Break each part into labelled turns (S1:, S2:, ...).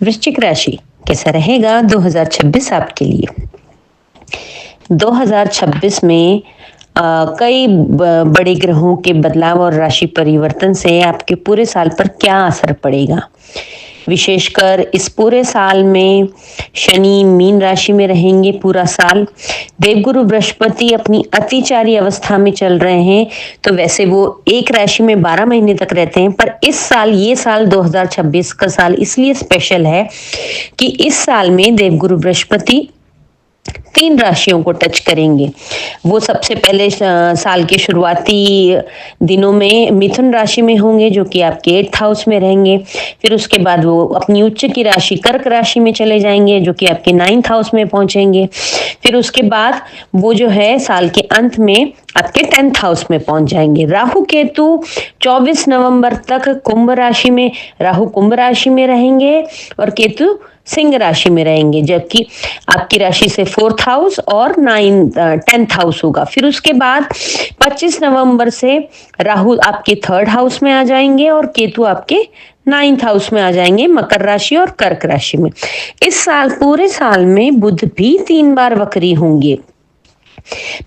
S1: वृश्चिक राशि कैसा रहेगा 2026 आपके लिए। 2026 में कई बड़े ग्रहों के बदलाव और राशि परिवर्तन से आपके पूरे साल पर क्या असर पड़ेगा। विशेषकर इस पूरे साल में शनि मीन राशि में रहेंगे पूरा साल। देवगुरु बृहस्पति अपनी अतिचारी अवस्था में चल रहे हैं, तो वैसे वो एक राशि में 12 महीने तक रहते हैं, पर इस साल ये साल 2026 का साल इसलिए स्पेशल है कि इस साल में देवगुरु बृहस्पति 3 राशियों को टच करेंगे। वो सबसे पहले साल के शुरुआती दिनों में मिथुन राशि में होंगे, जो कि आपके 8th हाउस में रहेंगे। फिर उसके बाद वो अपनी उच्च की राशि कर्क राशि में चले जाएंगे, जो कि आपके 9th हाउस में पहुंचेंगे। फिर उसके बाद वो जो है साल के अंत में आपके 10th हाउस में पहुंच जाएंगे। राहु केतु 24 नवंबर तक कुंभ राशि में, राहु कुंभ राशि में रहेंगे और केतु सिंह राशि में रहेंगे, जबकि आपकी राशि से 4th हाउस और 10th हाउस होगा। फिर उसके बाद 25 नवंबर से राहु आपके 3rd हाउस में आ जाएंगे और केतु आपके 9th हाउस में आ जाएंगे, मकर राशि और कर्क राशि में। इस साल पूरे साल में बुध भी 3 बार वक्री होंगे।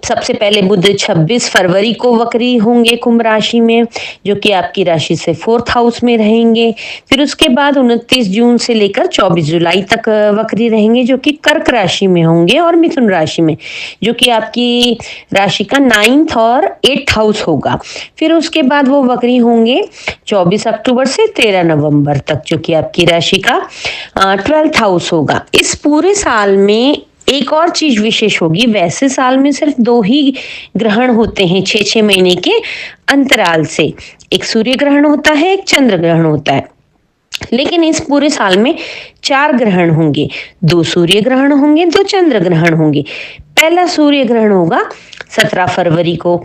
S1: सबसे पहले बुध 26 फरवरी को वक्री होंगे कुंभ राशि में, जो कि आपकी राशि से 4th हाउस में रहेंगे। फिर उसके बाद 29 जून से लेकर 24 जुलाई तक वक्री रहेंगे, जो कि कर्क राशि में होंगे और मिथुन राशि में, जो कि आपकी राशि का 9th और 8th हाउस होगा। फिर उसके बाद वो वक्री होंगे 24 अक्टूबर से 13 नवंबर तक, जो कि आपकी राशि का 12th हाउस होगा। इस पूरे साल में एक और चीज विशेष होगी, वैसे साल में सिर्फ 2 ही ग्रहण होते हैं 6-6 महीने के अंतराल से। एक सूर्य ग्रहण होता है, एक चंद्र ग्रहण होता है, लेकिन इस पूरे साल में 4 ग्रहण होंगे। 2 सूर्य ग्रहण होंगे, 2 चंद्र ग्रहण होंगे। पहला सूर्य ग्रहण होगा 17 फरवरी को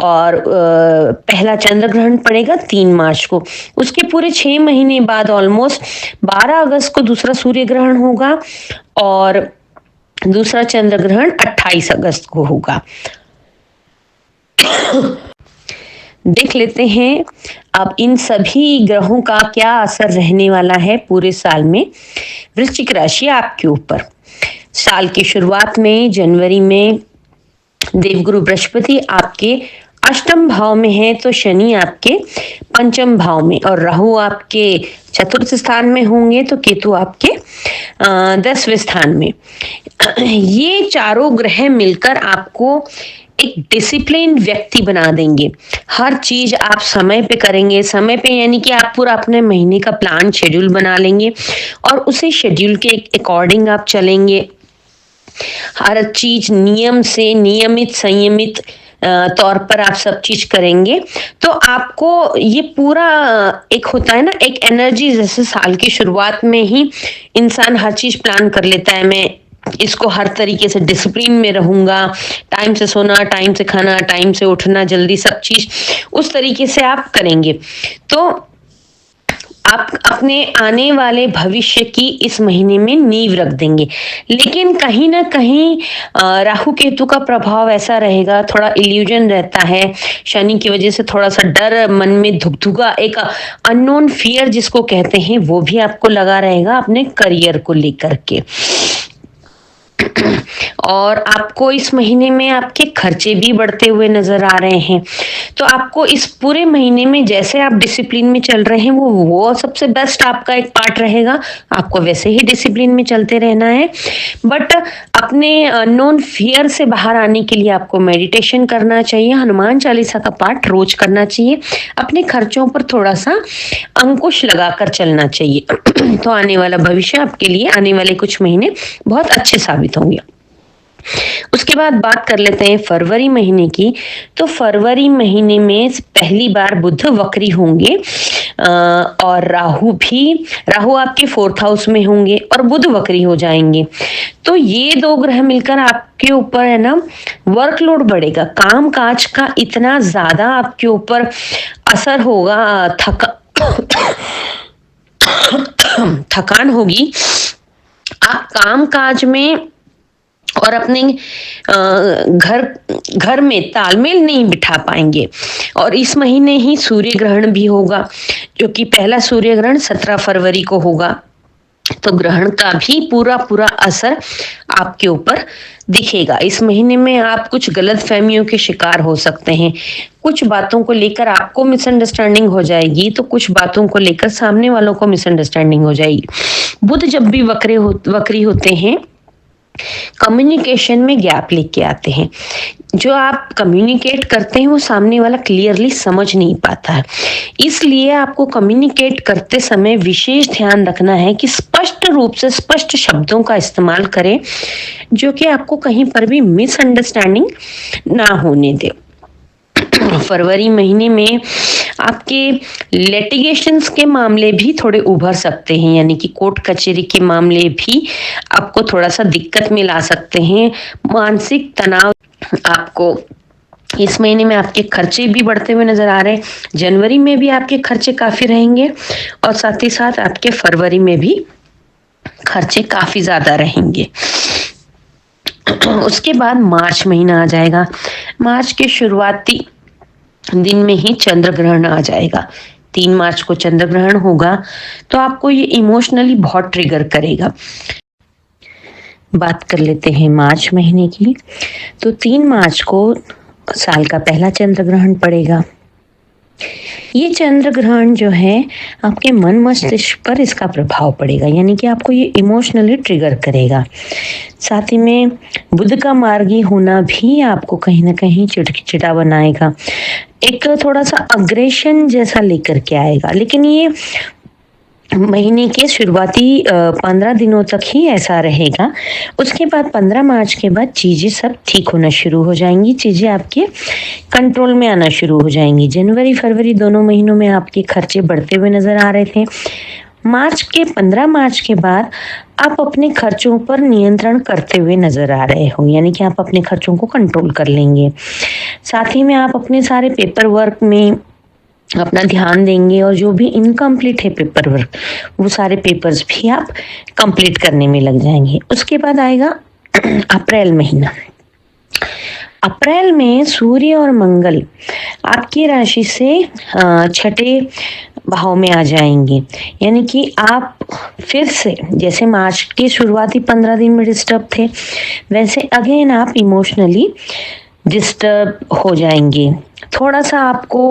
S1: और पहला चंद्र ग्रहण पड़ेगा 3 मार्च को। उसके पूरे 6 महीने बाद ऑलमोस्ट 12 अगस्त को दूसरा सूर्य ग्रहण होगा और दूसरा चंद्र ग्रहण 28 अगस्त को होगा। देख लेते हैं अब इन सभी ग्रहों का क्या असर रहने वाला है पूरे साल में वृश्चिक राशि आपके ऊपर। साल की शुरुआत में जनवरी में देवगुरु बृहस्पति आपके 8th भाव में है, तो शनि आपके 5th भाव में और राहु आपके 4th स्थान में होंगे, तो केतु आपके 10वें स्थान में। ये चारों ग्रह मिलकर आपको एक डिसिप्लिन व्यक्ति बना देंगे। हर चीज आप समय पे करेंगे, समय पे यानी कि आप पूरा अपने महीने का प्लान शेड्यूल बना लेंगे और उसे शेड्यूल के अकॉर्डिंग आप चलेंगे। हर चीज नियम से नियमित संयमित तौर पर आप सब चीज करेंगे, तो आपको ये पूरा एक होता है ना, एक एनर्जी, जैसे साल की शुरुआत में ही इंसान हर चीज प्लान कर लेता है, मैं इसको हर तरीके से डिसिप्लिन में रहूंगा, टाइम से सोना, टाइम से खाना, टाइम से उठना, जल्दी सब चीज उस तरीके से आप करेंगे, तो आप अपने आने वाले भविष्य की इस महीने में नींव रख देंगे। लेकिन कहीं ना कहीं राहु केतु का प्रभाव ऐसा रहेगा, थोड़ा इल्यूजन रहता है, शनि की वजह से थोड़ा सा डर मन में, धुकधुका, एक अननोन फियर जिसको कहते हैं, वो भी आपको लगा रहेगा अपने करियर को लेकर के। और आपको इस महीने में आपके खर्चे भी बढ़ते हुए नजर आ रहे हैं, तो आपको इस पूरे महीने में जैसे आप डिसिप्लिन में चल रहे हैं वो सबसे बेस्ट आपका एक पार्ट रहेगा। आपको वैसे ही डिसिप्लिन में चलते रहना है, बट अपने नॉन फियर से बाहर आने के लिए आपको मेडिटेशन करना चाहिए, हनुमान चालीसा का पाठ रोज करना चाहिए, अपने खर्चों पर थोड़ा सा अंकुश लगाकर चलना चाहिए। तो आने वाला भविष्य आपके लिए, आने वाले कुछ महीने बहुत अच्छे साबित होंगे। उसके बाद बात कर लेते हैं फरवरी महीने की। तो फरवरी महीने में पहली बार बुध वक्री होंगे और राहु आपके 4th हाउस में होंगे और बुध वक्री हो जाएंगे। तो ये 2 ग्रह मिलकर आपके ऊपर है ना वर्कलोड बढ़ेगा, काम काज का इतना ज्यादा आपके ऊपर असर होगा, थकान होगी, आप काम काज में और अपने घर में तालमेल नहीं बिठा पाएंगे। और इस महीने ही सूर्य ग्रहण भी होगा, जो कि पहला सूर्य ग्रहण 17 फरवरी को होगा तो ग्रहण का भी पूरा पूरा असर आपके ऊपर दिखेगा। इस महीने में आप कुछ गलत फहमियों के शिकार हो सकते हैं। कुछ बातों को लेकर आपको मिसअंडरस्टैंडिंग हो जाएगी, तो कुछ बातों को लेकर सामने वालों को मिसअंडरस्टैंडिंग हो जाएगी। बुध जब भी वक्री होते हैं, कम्युनिकेशन में गैप लेके आते हैं। जो आप कम्युनिकेट करते हैं वो सामने वाला क्लियरली समझ नहीं पाता है। इसलिए आपको कम्युनिकेट करते समय विशेष ध्यान रखना है कि स्पष्ट रूप से स्पष्ट शब्दों का इस्तेमाल करें, जो कि आपको कहीं पर भी मिसअंडरस्टैंडिंग ना होने दे। फरवरी महीने में आपके लिटिगेशंस के मामले भी थोड़े उभर सकते हैं, यानी कि कोर्ट कचहरी के मामले भी आपको थोड़ा सा दिक्कत में ला सकते हैं। मानसिक तनाव आपको इस महीने में, आपके खर्चे भी बढ़ते हुए नजर आ रहे हैं। जनवरी में भी आपके खर्चे काफी रहेंगे और साथ ही साथ आपके फरवरी में भी खर्चे काफी ज्यादा रहेंगे। उसके बाद मार्च महीना आ जाएगा। मार्च के शुरुआती दिन में ही चंद्र ग्रहण आ जाएगा। 3 मार्च को चंद्र ग्रहण होगा, तो आपको ये इमोशनली बहुत ट्रिगर करेगा। बात कर लेते हैं मार्च महीने की। तो 3 मार्च को साल का पहला चंद्र ग्रहण पड़ेगा। ये चंद्र ग्रहण जो है आपके मन मस्तिष्क पर इसका प्रभाव पड़ेगा, यानी कि आपको ये इमोशनली ट्रिगर करेगा। साथ ही में बुध का मार्गी होना भी आपको कहीं ना कहीं चिड़चिड़ा बनाएगा, एक थोड़ा सा अग्रेशन जैसा लेकर के आएगा। लेकिन ये महीने के शुरुआती 15 दिनों तक ही ऐसा रहेगा। उसके बाद 15 मार्च के बाद चीज़ें सब ठीक होना शुरू हो जाएंगी, चीज़ें आपके कंट्रोल में आना शुरू हो जाएंगी। जनवरी फरवरी दोनों महीनों में आपके खर्चे बढ़ते हुए नजर आ रहे थे। मार्च के 15 मार्च के बाद आप अपने खर्चों पर नियंत्रण करते हुए नजर आ रहे हो, यानी कि आप अपने खर्चों को कंट्रोल कर लेंगे। साथ ही में आप अपने सारे पेपर वर्क में अपना ध्यान देंगे और जो भी इनकम्प्लीट है पेपर वर्क, वो सारे पेपर्स भी आप कंप्लीट करने में लग जाएंगे। उसके बाद आएगा अप्रैल महीना। अप्रैल में सूर्य और मंगल आपकी राशि से 6ठे भाव में आ जाएंगे, यानी कि आप फिर से जैसे मार्च के शुरुआती 15 दिन में डिस्टर्ब थे, वैसे अगेन आप इमोशनली डिस्टर्ब हो जाएंगे। थोड़ा सा आपको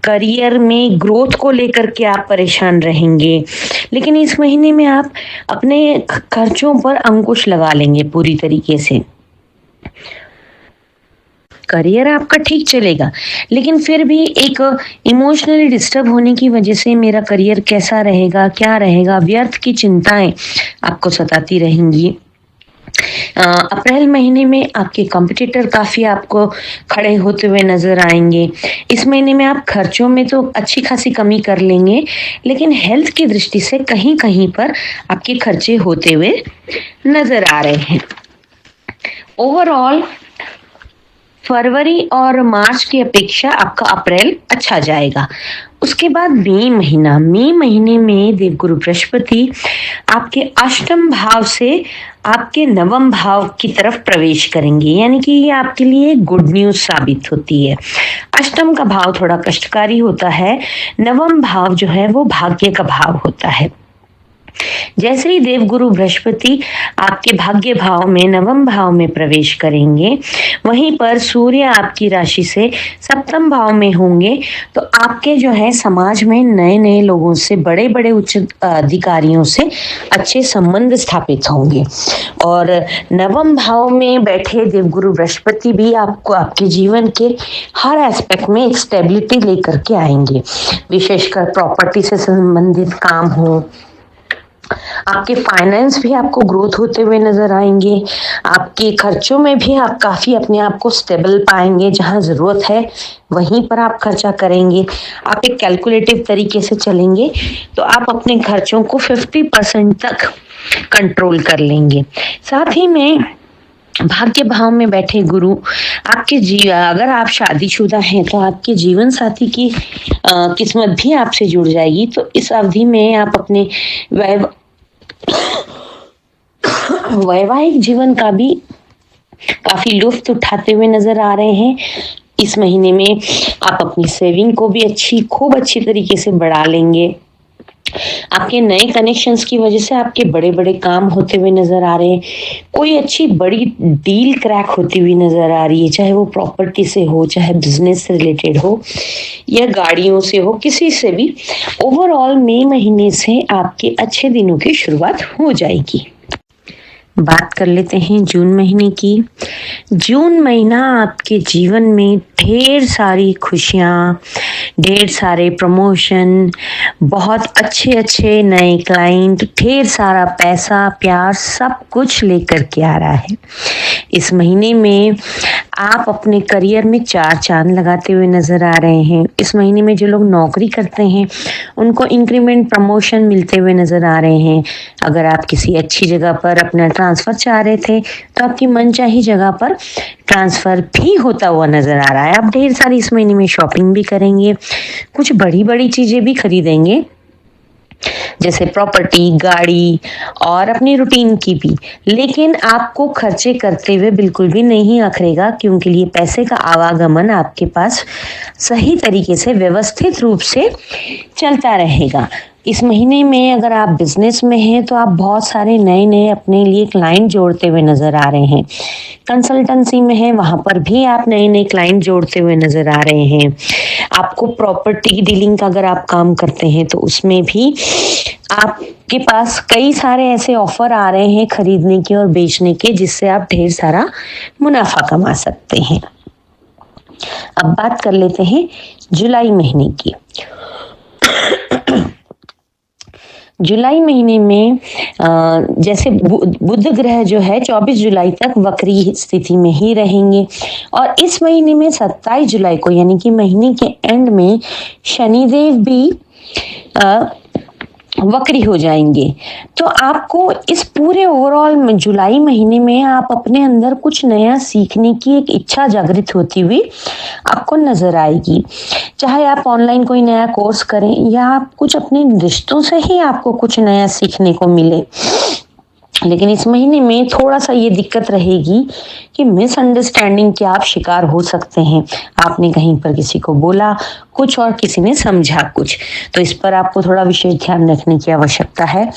S1: करियर में ग्रोथ को लेकर के आप परेशान रहेंगे, लेकिन इस महीने में आप अपने खर्चों पर अंकुश लगा लेंगे पूरी तरीके से। करियर आपका ठीक चलेगा, लेकिन फिर भी एक इमोशनली डिस्टर्ब होने की वजह से मेरा करियर कैसा रहेगा, क्या रहेगा, व्यर्थ की चिंताएं आपको सताती रहेंगी। अप्रैल महीने में आपके कॉम्पिटिटर काफी आपको खड़े होते हुए नजर आएंगे। इस महीने में आप खर्चों में तो अच्छी खासी कमी कर लेंगे, लेकिन हेल्थ की दृष्टि से कहीं कहीं पर आपके खर्चे होते हुए नजर आ रहे हैं। ओवरऑल फरवरी और मार्च की अपेक्षा आपका अप्रैल अच्छा जाएगा। उसके बाद मई महीना, मई महीने में देवगुरु बृहस्पति आपके अष्टम भाव से आपके नवम भाव की तरफ प्रवेश करेंगे, यानी कि ये आपके लिए गुड न्यूज साबित होती है। अष्टम का भाव थोड़ा कष्टकारी होता है, नवम भाव जो है वो भाग्य का भाव होता है। जैसे ही देवगुरु बृहस्पति आपके भाग्य भाव में नवम भाव में प्रवेश करेंगे, वहीं पर सूर्य आपकी राशि से सप्तम भाव में होंगे, तो आपके जो है समाज में नए नए लोगों से, बड़े बड़े उच्च अधिकारियों से अच्छे संबंध स्थापित होंगे। और नवम भाव में बैठे देवगुरु बृहस्पति भी आपको आपके जीवन के हर एस्पेक्ट में एक स्टेबिलिटी लेकर के आएंगे, विशेषकर प्रॉपर्टी से संबंधित काम हो, आपके फाइनेंस भी आपको ग्रोथ होते हुए नजर आएंगे। आपके खर्चों में भी आप काफी अपने आप को स्टेबल पाएंगे, जहां जरूरत है वहीं पर आप खर्चा करेंगे। आप एक कैलकुलेटिव तरीके से चलेंगे तो आप अपने खर्चों को 50% तक कंट्रोल कर लेंगे। साथ ही में भाग्य भाव में बैठे गुरु आपके अगर आप शादीशुदा हैं तो आपके जीवन साथी की किस्मत भी आपसे जुड़ जाएगी। तो इस अवधि में आप अपने वैवाहिक जीवन का भी काफी लुत्फ उठाते हुए नजर आ रहे हैं। इस महीने में आप अपनी सेविंग को भी खूब अच्छी तरीके से बढ़ा लेंगे। आपके नए कनेक्शंस की वजह से आपके बड़े बड़े काम होते हुए नजर आ रहे हैं। कोई अच्छी बड़ी डील क्रैक होती हुई नजर आ रही है, चाहे वो प्रॉपर्टी से हो, चाहे बिजनेस से रिलेटेड हो या गाड़ियों से हो, किसी से भी। ओवरऑल मई महीने से आपके अच्छे दिनों की शुरुआत हो जाएगी। बात कर लेते हैं जून महीने की। जून महीना आपके जीवन में ढेर सारी खुशियाँ, ढेर सारे प्रमोशन, बहुत अच्छे अच्छे नए क्लाइंट, ढेर सारा पैसा, प्यार, सब कुछ लेकर के आ रहा है। इस महीने में आप अपने करियर में चार चांद लगाते हुए नजर आ रहे हैं। इस महीने में जो लोग नौकरी करते हैं उनको इंक्रीमेंट, प्रमोशन मिलते हुए नजर आ रहे हैं। अगर आप किसी अच्छी जगह पर अपना ट्रांसफर चाह रहे थे तो आपकी मनचाही जगह पर ट्रांसफर भी होता हुआ नजर आ रहा है। आप ढेर सारी इस महीने में शॉपिंग भी करेंगे, कुछ बड़ी बड़ी चीजें भी खरीदेंगे, जैसे प्रॉपर्टी, गाड़ी और अपनी रूटीन की भी। लेकिन आपको खर्चे करते हुए बिल्कुल भी नहीं अखरेगा, क्योंकि लिए पैसे का आवागमन आपके पास सही तरीके से, व्यवस्थित रूप से चलता रहेगा। इस महीने में अगर आप बिजनेस में हैं तो आप बहुत सारे नए नए अपने लिए क्लाइंट जोड़ते हुए नजर आ रहे हैं। कंसल्टेंसी में है, वहां पर भी आप नए नए क्लाइंट जोड़ते हुए नजर आ रहे हैं। आपको प्रॉपर्टी डीलिंग का अगर आप काम करते हैं तो उसमें भी आपके पास कई सारे ऐसे ऑफर आ रहे हैं खरीदने के और बेचने के, जिससे आप ढेर सारा मुनाफा कमा सकते हैं। अब बात कर लेते हैं जुलाई महीने की। जुलाई महीने में जैसे बुध ग्रह जो है 24 जुलाई तक वक्री स्थिति में ही रहेंगे, और इस महीने में 27 जुलाई को यानी कि महीने के एंड में शनिदेव भी वक्री हो जाएंगे। तो आपको इस पूरे ओवरऑल जुलाई महीने में आप अपने अंदर कुछ नया सीखने की एक इच्छा जागृत होती हुई आपको नजर आएगी। चाहे आप ऑनलाइन कोई नया कोर्स करें या आप कुछ अपने रिश्तों से ही आपको कुछ नया सीखने को मिले। लेकिन इस महीने में थोड़ा सा ये दिक्कत रहेगी कि मिसअंडरस्टैंडिंग के आप शिकार हो सकते हैं। आपने कहीं पर किसी को बोला कुछ और किसी ने समझा कुछ, तो इस पर आपको थोड़ा विशेष ध्यान रखने की आवश्यकता है।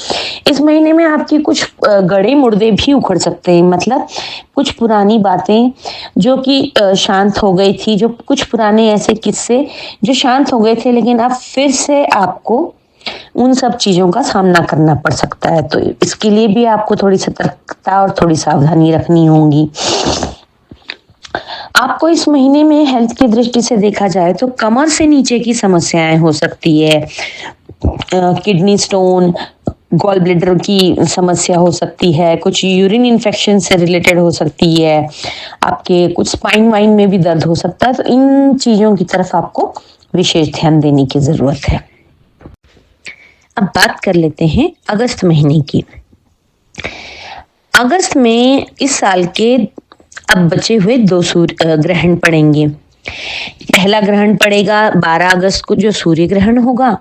S1: इस महीने में आपकी कुछ गड़े मुर्दे भी उखड़ सकते हैं, मतलब कुछ पुरानी बातें जो कि शांत हो गई थी, जो कुछ पुराने ऐसे किस्से जो शांत हो गए थे, लेकिन अब फिर से आपको उन सब चीजों का सामना करना पड़ सकता है। तो इसके लिए भी आपको थोड़ी सतर्कता और थोड़ी सावधानी रखनी होगी। आपको इस महीने में हेल्थ की दृष्टि से देखा जाए तो कमर से नीचे की समस्याएं हो सकती है, किडनी स्टोन, गॉल ब्लैडर की समस्या हो सकती है, कुछ यूरिन इन्फेक्शन से रिलेटेड हो सकती है, आपके कुछ स्पाइन वाइन में भी दर्द हो सकता है। तो इन चीजों की तरफ आपको विशेष ध्यान देने की जरूरत है। अब बात कर लेते हैं अगस्त महीने की। अगस्त में इस साल के अब बचे हुए दो सूर्य ग्रहण पड़ेंगे। पहला ग्रहण पड़ेगा 12 अगस्त को जो सूर्य ग्रहण होगा,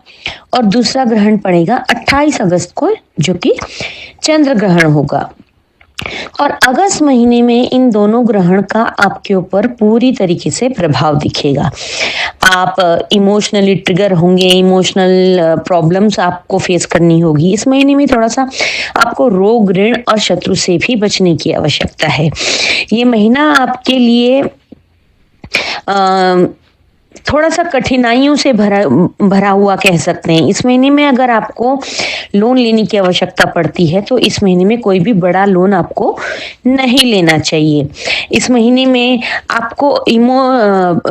S1: और दूसरा ग्रहण पड़ेगा 28 अगस्त को जो कि चंद्र ग्रहण होगा। और अगस्त महीने में इन दोनों ग्रहण का आपके ऊपर पूरी तरीके से प्रभाव दिखेगा। आप इमोशनली ट्रिगर होंगे, इमोशनल प्रॉब्लम्स आपको फेस करनी होगी। इस महीने में थोड़ा सा आपको रोग, ऋण और शत्रु से भी बचने की आवश्यकता है। ये महीना आपके लिए थोड़ा सा कठिनाइयों से भरा हुआ कह सकते हैं। इस महीने में अगर आपको लोन लेने की आवश्यकता पड़ती है तो इस महीने में कोई भी बड़ा लोन आपको नहीं लेना चाहिए। इस महीने में आपको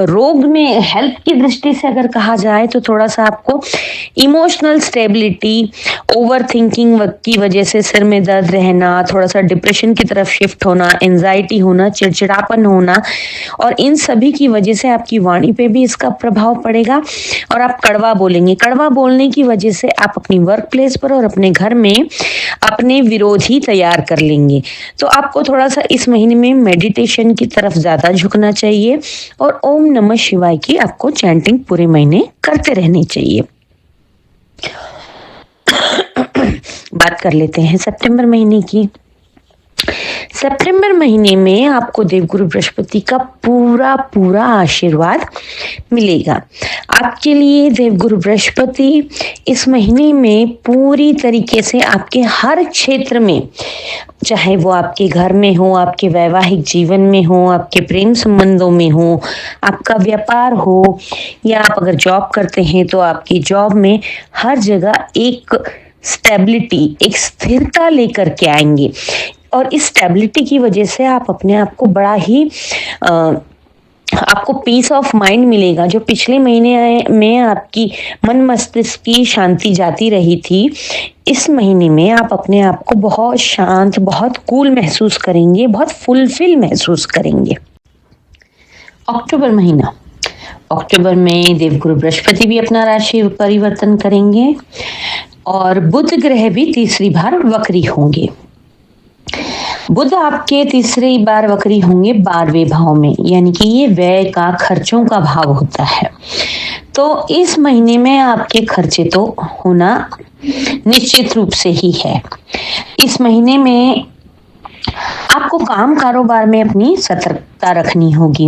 S1: रोग में हेल्थ की दृष्टि से अगर कहा जाए तो थोड़ा सा आपको इमोशनल स्टेबिलिटी, ओवर थिंकिंग की वजह से सिर में दर्द रहना, थोड़ा सा डिप्रेशन की तरफ शिफ्ट होना, एंजाइटी होना, चिड़चिड़ापन होना, और इन सभी की वजह से आपकी वाणी पे भी इसका प्रभाव पड़ेगा और आप कड़वा बोलेंगे। कड़वा बोलने की वजह से आप अपनी वर्क प्लेस पर और अपने घर में अपने विरोधी तैयार कर लेंगे। तो आपको थोड़ा सा इस महीने में मेडिटेशन की तरफ ज्यादा झुकना चाहिए और ओम नमः शिवाय की आपको चैंटिंग पूरे महीने करते रहनी चाहिए। बात कर लेते हैं सितंबर महीने की। सितंबर महीने में आपको देवगुरु बृहस्पति का पूरा पूरा आशीर्वाद मिलेगा। आपके लिए देवगुरु बृहस्पति इस महीने में पूरी तरीके से आपके हर क्षेत्र में, चाहे वो आपके घर में हो, आपके वैवाहिक जीवन में हो, आपके प्रेम संबंधों में हो, आपका व्यापार हो, या आप अगर जॉब करते हैं तो आपकी जॉब में, हर जगह एक स्टेबिलिटी, एक स्थिरता लेकर के आएंगे। और इस स्टेबिलिटी की वजह से आप अपने आप को बड़ा ही आपको पीस ऑफ माइंड मिलेगा। जो पिछले महीने में आपकी मन मस्तिष्क की शांति जाती रही थी, इस महीने में आप अपने आप को बहुत शांत, बहुत कूल महसूस करेंगे, बहुत फुलफिल महसूस करेंगे। अक्टूबर महीना, अक्टूबर में देवगुरु बृहस्पति भी अपना राशि परिवर्तन करेंगे और बुध ग्रह भी तीसरी बार वक्री होंगे। बुध आपके तीसरी बार वक्री होंगे 12वें भाव में, यानी कि ये व्यय का, खर्चों का भाव होता है। तो इस महीने में आपके खर्चे तो होना निश्चित रूप से ही है। इस महीने में आपको काम कारोबार में अपनी सतर्कता रखनी होगी,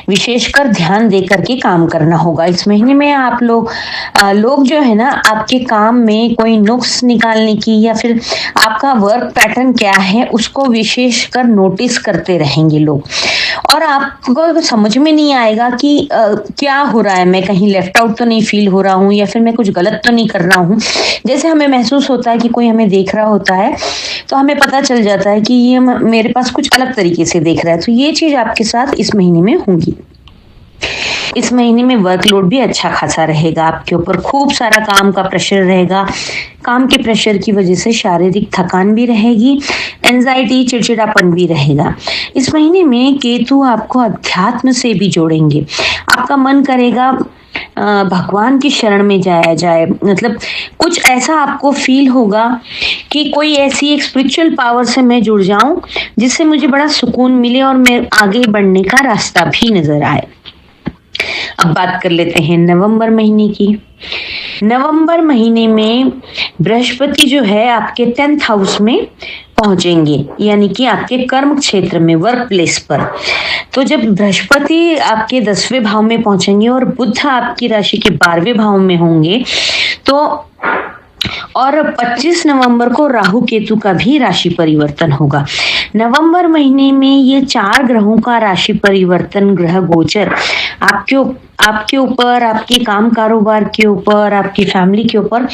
S1: विशेषकर ध्यान दे करके काम करना होगा। इस महीने में आप लोग जो है ना, आपके काम में कोई नुक्स निकालने की या फिर आपका वर्क पैटर्न क्या है उसको विशेषकर नोटिस करते रहेंगे लोग, और आपको समझ में नहीं आएगा कि क्या हो रहा है, मैं कहीं लेफ्ट आउट तो नहीं फील हो रहा हूँ, या फिर मैं कुछ गलत तो नहीं कर रहा हूँ। जैसे हमें महसूस होता है कि कोई हमें देख रहा होता है तो हमें पता चल जाता है कि ये मेरे पास कुछ अलग तरीके से देख रहा है। तो ये चीज आपके साथ इस महीने में होगी। इस महीने में वर्कलोड भी अच्छा खासा रहेगा आपके ऊपर, खूब सारा काम का प्रेशर रहेगा। काम के प्रेशर की वजह से शारीरिक थकान भी रहेगी, एंजाइटी, चिड़चिड़ापन भी रहेगा। इस महीने में केतु आपको अध्यात्म से भी जोड़ेंगे। आपका मन करेगा भगवान की शरण में जाया जाए, मतलब कुछ ऐसा आपको फील होगा कि कोई ऐसी एक स्पिरिचुअल पावर से मैं जुड़ जाऊं जिससे मुझे बड़ा सुकून मिले और मैं आगे बढ़ने का रास्ता भी नजर आए। अब बात कर लेते हैं नवंबर महीने की। नवंबर महीने में बृहस्पति जो है आपके 10th हाउस में पहुंचेंगे, यानी कि आपके कर्म क्षेत्र में, वर्क प्लेस पर। तो जब बृहस्पति आपके 10वें भाव में पहुंचेंगे और बुध आपकी राशि के 12वें भाव में होंगे, तो और 25 नवंबर को राहु केतु का भी राशि परिवर्तन होगा। नवंबर महीने में ये 4 ग्रहों का राशि परिवर्तन, ग्रह गोचर आपके ऊपर, आपके काम कारोबार के ऊपर, आपकी फैमिली के ऊपर,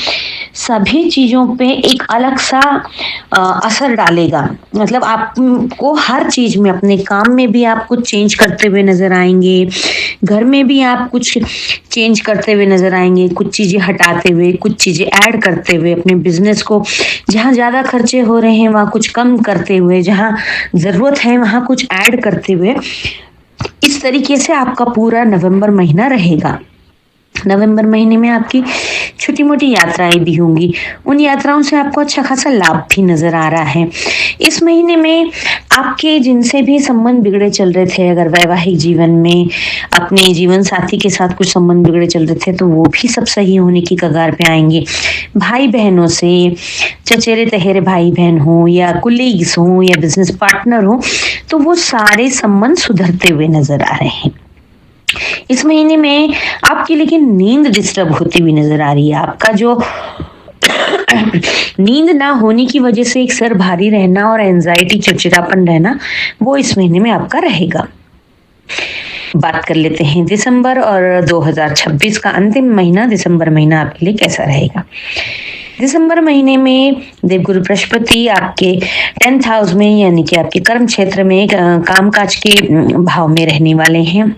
S1: सभी चीजों पे एक अलग सा असर डालेगा। मतलब आपको हर चीज में, अपने काम में भी आप कुछ चेंज करते हुए नजर आएंगे, घर में भी आप कुछ चेंज करते हुए नजर आएंगे, कुछ चीजें हटाते हुए, कुछ चीजें ऐड करते हुए, अपने बिजनेस को जहाँ ज्यादा खर्चे हो रहे हैं वहां कुछ कम करते हुए, जहाँ जरूरत है वहां कुछ ऐड करते हुए, इस तरीके से आपका पूरा नवंबर महीना रहेगा। नवंबर महीने में आपकी छोटी मोटी यात्राएं भी होंगी, उन यात्राओं से आपको अच्छा खासा लाभ भी नजर आ रहा है। इस महीने में आपके जिनसे भी संबंध बिगड़े चल रहे थे, अगर वैवाहिक जीवन में अपने जीवन साथी के साथ कुछ संबंध बिगड़े चल रहे थे, तो वो भी सब सही होने की कगार पे आएंगे। भाई बहनों से, चचेरे तहेरे भाई बहन हो या कुलीग्स हो या बिजनेस पार्टनर हो, तो वो सारे संबंध सुधरते हुए नजर आ रहे हैं। इस महीने में आपकी लेकिन नींद डिस्टर्ब होती हुई नजर आ रही है। आपका जो नींद ना होने की वजह से एक सर भारी रहना और एंजाइटी, चिड़चिड़ापन रहना, वो इस महीने में आपका रहेगा। बात कर लेते हैं दिसंबर और 2026 का अंतिम महीना, दिसंबर महीना आपके लिए कैसा रहेगा। दिसंबर महीने में देवगुरु बृहस्पति आपके 10th हाउस में, यानी कि आपके कर्म क्षेत्र में, कामकाज के भाव में रहने वाले हैं।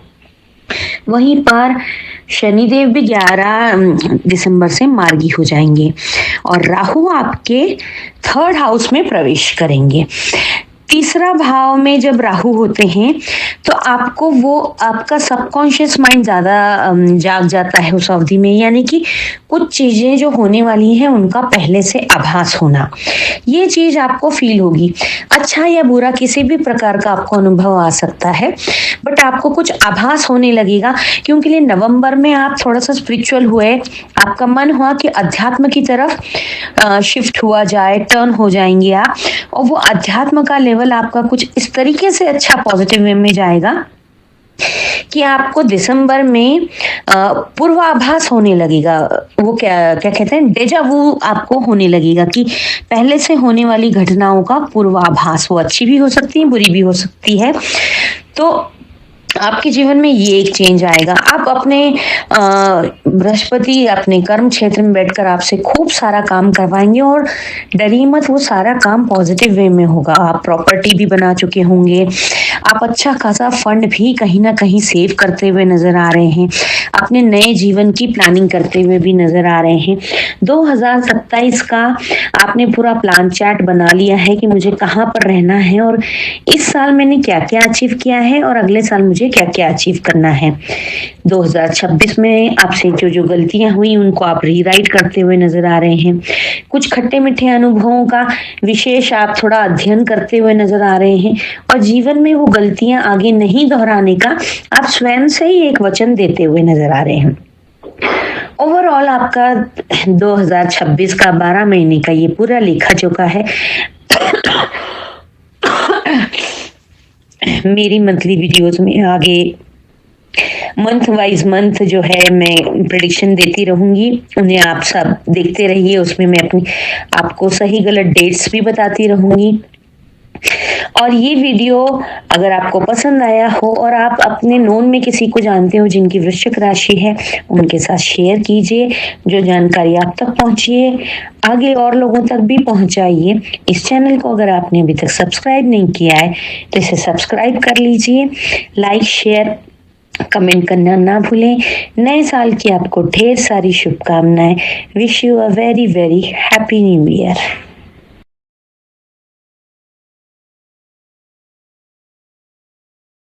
S1: वहीं पर शनिदेव भी 11 दिसंबर से मार्गी हो जाएंगे और राहु आपके 3rd हाउस में प्रवेश करेंगे। तीसरा भाव में जब राहु होते हैं तो आपको वो, आपका सबकॉन्शियस माइंड ज्यादा जाग जाता है उस अवधि में, यानी कि कुछ चीजें जो होने वाली हैं उनका पहले से आभास होना, ये चीज आपको फील होगी। अच्छा या बुरा किसी भी प्रकार का आपको अनुभव आ सकता है, बट आपको कुछ आभास होने लगेगा, क्योंकि नवंबर में आप थोड़ा सा स्पिरिचुअल हुए, आपका मन हुआ कि अध्यात्म की तरफ शिफ्ट हुआ जाए, टर्न हो जाएंगे आप, और वो अध्यात्म का लेवल आपका कुछ इस तरीके से अच्छा पॉजिटिव वे में जाएगा कि आपको दिसंबर में पूर्वाभास होने लगेगा। वो क्या क्या कहते हैं, डेजा वू आपको होने लगेगा कि पहले से होने वाली घटनाओं का पूर्वाभास, वो अच्छी भी हो सकती है, बुरी भी हो सकती है। तो आपके जीवन में ये एक चेंज आएगा। आप अपने बृहस्पति अपने कर्म क्षेत्र में बैठकर आपसे खूब सारा काम करवाएंगे और डरिए मत, वो सारा काम पॉजिटिव वे में होगा। आप प्रॉपर्टी भी बना चुके होंगे, आप अच्छा खासा फंड भी कहीं ना कहीं सेव करते हुए नजर आ रहे हैं, अपने नए जीवन की प्लानिंग करते हुए भी नजर आ रहे हैं। 2027 का आपने पूरा प्लान चार्ट बना लिया है कि मुझे कहाँ पर रहना है और इस साल मैंने क्या क्या अचीव किया है और अगले साल मुझे क्या क्या अचीव करना है। 2026 में आपसे जो जो गलतियां हुई उनको आप रीराइट करते हुए नजर आ रहे हैं। कुछ खट्टे मीठे अनुभवों का विशेष आप थोड़ा अध्ययन करते हुए नजर आ रहे हैं और जीवन में वो गलतियां आगे नहीं दोहराने का आप स्वयं से ही एक वचन देते हुए नजर आ रहे हैं। ओवरऑल आपका 2026 का 12 महीने का ये पूरा लेखा जोखा है। मेरी मंथली वीडियोस में आगे मंथ वाइज मंथ जो है मैं प्रेडिक्शन देती रहूंगी, उन्हें आप सब देखते रहिए। उसमें मैं अपनी आपको सही गलत डेट्स भी बताती रहूंगी। और ये वीडियो अगर आपको पसंद आया हो और आप अपने नोन में किसी को जानते हो जिनकी वृश्चिक राशि है, उनके साथ शेयर कीजिए। जो जानकारी आप तक पहुंचिए आगे और लोगों तक भी पहुंचाइए। इस चैनल को अगर आपने अभी तक सब्सक्राइब नहीं किया है तो इसे सब्सक्राइब कर लीजिए। लाइक शेयर कमेंट करना ना भूलें। नए साल की आपको ढेर सारी शुभकामनाएं। Wish you a very very happy new year.